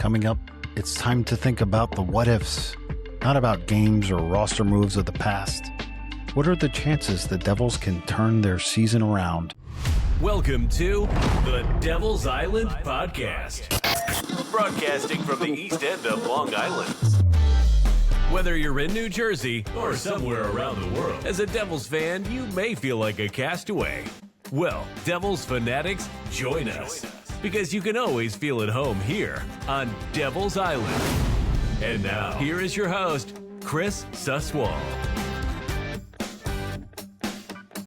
Coming up, it's time to think about the what ifs, not about games or roster moves of the past. What are the chances the Devils can turn their season around? Welcome to the Devil's Island Podcast, broadcasting from the east end of Long Island. Whether you're in New Jersey or somewhere around the world, as a Devils fan, you may feel like a castaway. Well, Devils fanatics, join us, because you can always feel at home here on Devil's Island. And now, here is your host, Chris Suswal.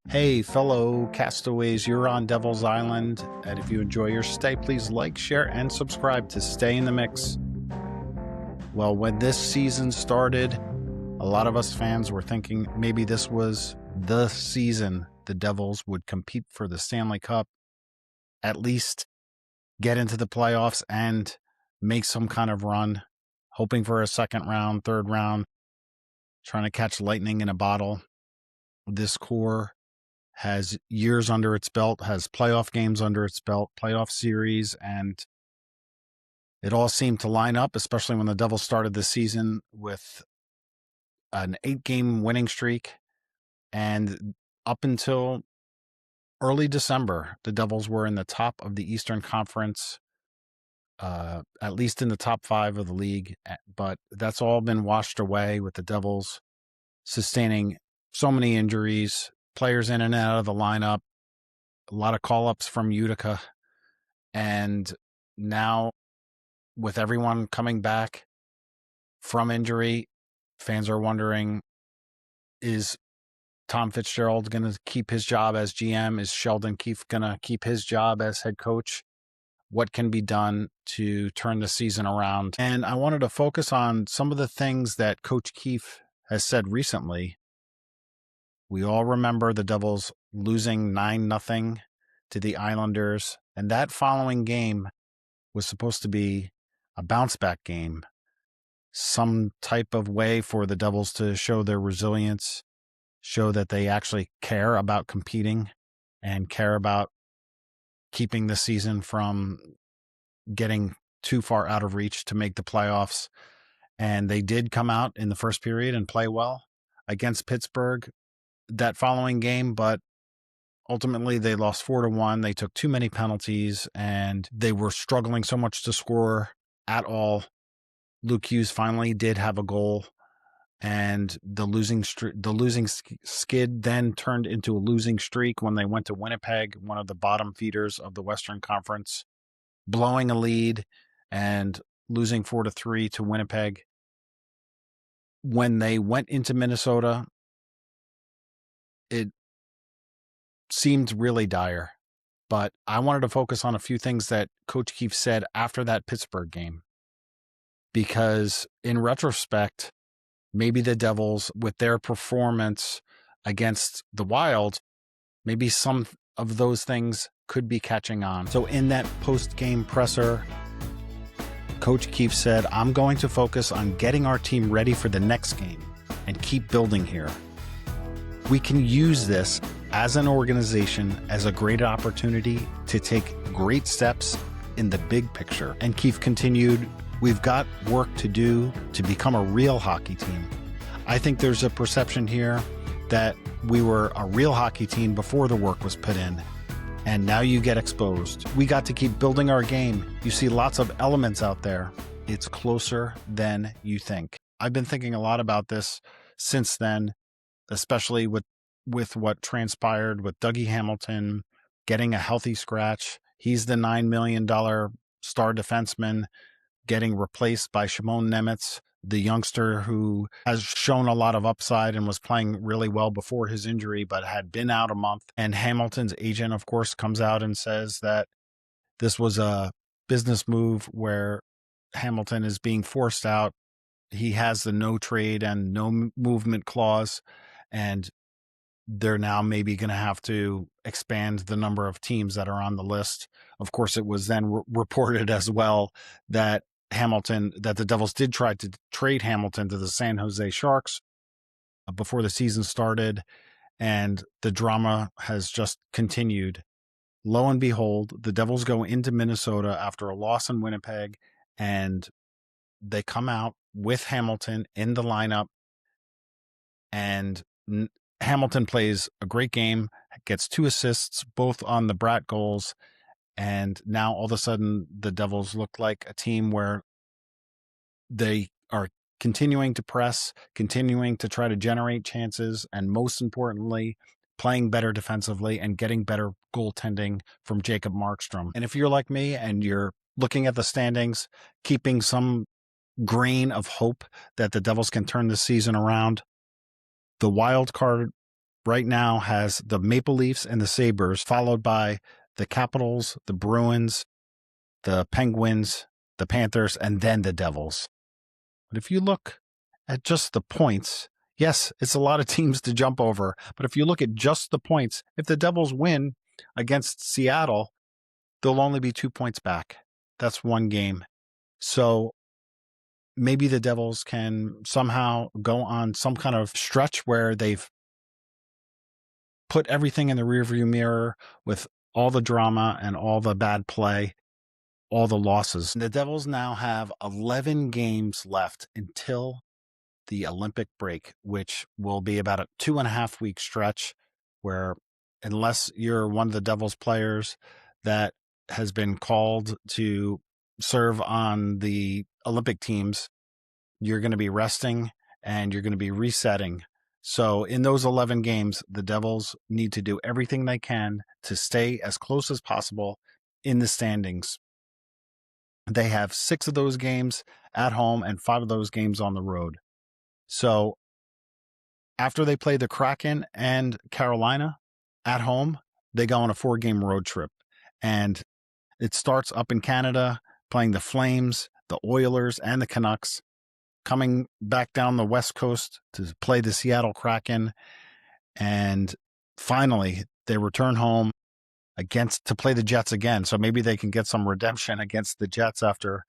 Hey, fellow castaways, you're on Devil's Island, and if you enjoy your stay, please like, share, and subscribe to stay in the mix. Well, when this season started, a lot of us fans were thinking maybe this was the season the Devils would compete for the Stanley Cup, at least get into the playoffs and make some kind of run, hoping for a second round, third round, trying to catch lightning in a bottle. This core has years under its belt, has playoff games under its belt, playoff series, and it all seemed to line up, especially when the Devils started the season with an 8-game winning streak. And up until early December, the Devils were in the top of the Eastern Conference, at least in the top 5 of the league. But that's all been washed away with the Devils sustaining so many injuries, players in and out of the lineup, a lot of call-ups from Utica. And now, with everyone coming back from injury, fans are wondering, is Tom Fitzgerald going to keep his job as GM? Is Sheldon Keefe going to keep his job as head coach? What can be done to turn the season around? And I wanted to focus on some of the things that Coach Keefe has said recently. We all remember the Devils losing 9-0 to the Islanders, and that following game was supposed to be a bounce-back game, some type of way for the Devils to show their resilience, show that they actually care about competing and care about keeping the season from getting too far out of reach to make the playoffs. And they did come out in the first period and play well against Pittsburgh that following game, but ultimately they lost 4-1. They took too many penalties and they were struggling so much to score at all. Luke Hughes finally did have a goal, and the losing skid then turned into a losing streak when they went to Winnipeg, one of the bottom feeders of the Western Conference, blowing a lead and losing 4-3 to Winnipeg. When they went into Minnesota, it seemed really dire, but I wanted to focus on a few things that Coach Keefe said after that Pittsburgh game, because in retrospect, maybe the Devils, with their performance against the Wild, maybe some of those things could be catching on. So in that post-game presser, Coach Keefe said, "I'm going to focus on getting our team ready for the next game and keep building here. We can use this as an organization as a great opportunity to take great steps in the big picture." And Keefe continued, "We've got work to do to become a real hockey team. I think there's a perception here that we were a real hockey team before the work was put in, and now you get exposed. We got to keep building our game. You see lots of elements out there. It's closer than you think." I've been thinking a lot about this since then, especially with what transpired with Dougie Hamilton getting a healthy scratch. He's the $9 million star defenseman getting replaced by Shimon Nemitz, the youngster who has shown a lot of upside and was playing really well before his injury, but had been out a month. And Hamilton's agent, of course, comes out and says that this was a business move where Hamilton is being forced out. He has the no trade and no movement clause, and they're now maybe going to have to expand the number of teams that are on the list. Of course, it was then reported as well that the Devils did try to trade Hamilton to the San Jose Sharks before the season started, and the drama has just continued. Lo and behold, the Devils go into Minnesota after a loss in Winnipeg and they come out with Hamilton in the lineup, and Hamilton plays a great game, gets 2 assists, both on the Brat goals, and now all of a sudden the Devils look like a team where they are continuing to press, continuing to try to generate chances, and most importantly, playing better defensively and getting better goaltending from Jacob Markstrom. And if you're like me and you're looking at the standings, keeping some grain of hope that the Devils can turn the season around, the wild card right now has the Maple Leafs and the Sabres, followed by the Capitals, the Bruins, the Penguins, the Panthers, and then the Devils. But if you look at just the points, yes, it's a lot of teams to jump over, but if you look at just the points, if the Devils win against Seattle, they'll only be 2 points back. That's 1 game. So maybe the Devils can somehow go on some kind of stretch where they've put everything in the rearview mirror with all the drama and all the bad play, all the losses. The Devils now have 11 games left until the Olympic break, which will be about a 2.5 week stretch where, unless you're one of the Devils players that has been called to serve on the Olympic teams, you're going to be resting and you're going to be resetting. So in those 11 games, the Devils need to do everything they can to stay as close as possible in the standings. They have 6 of those games at home and 5 of those games on the road. So after they play the Kraken and Carolina at home, they go on a 4-game road trip. And it starts up in Canada, playing the Flames, the Oilers, and the Canucks, coming back down the West Coast to play the Seattle Kraken. And finally, they return home to play the Jets again. So maybe they can get some redemption against the Jets after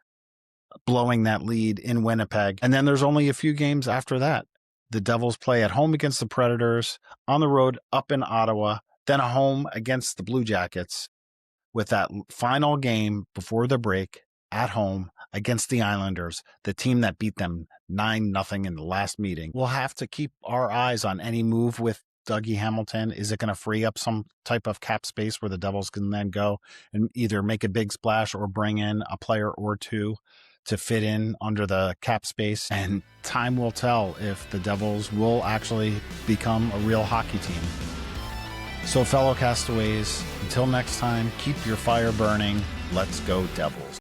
blowing that lead in Winnipeg. And then there's only a few games after that. The Devils play at home against the Predators, on the road up in Ottawa, then a home against the Blue Jackets, with that final game before the break at home against the Islanders, the team that beat them 9-0 in the last meeting. We'll have to keep our eyes on any move with Dougie Hamilton. Is it going to free up some type of cap space where the Devils can then go and either make a big splash or bring in a player or two to fit in under the cap space? And time will tell if the Devils will actually become a real hockey team. So fellow castaways, until next time, keep your fire burning. Let's go Devils.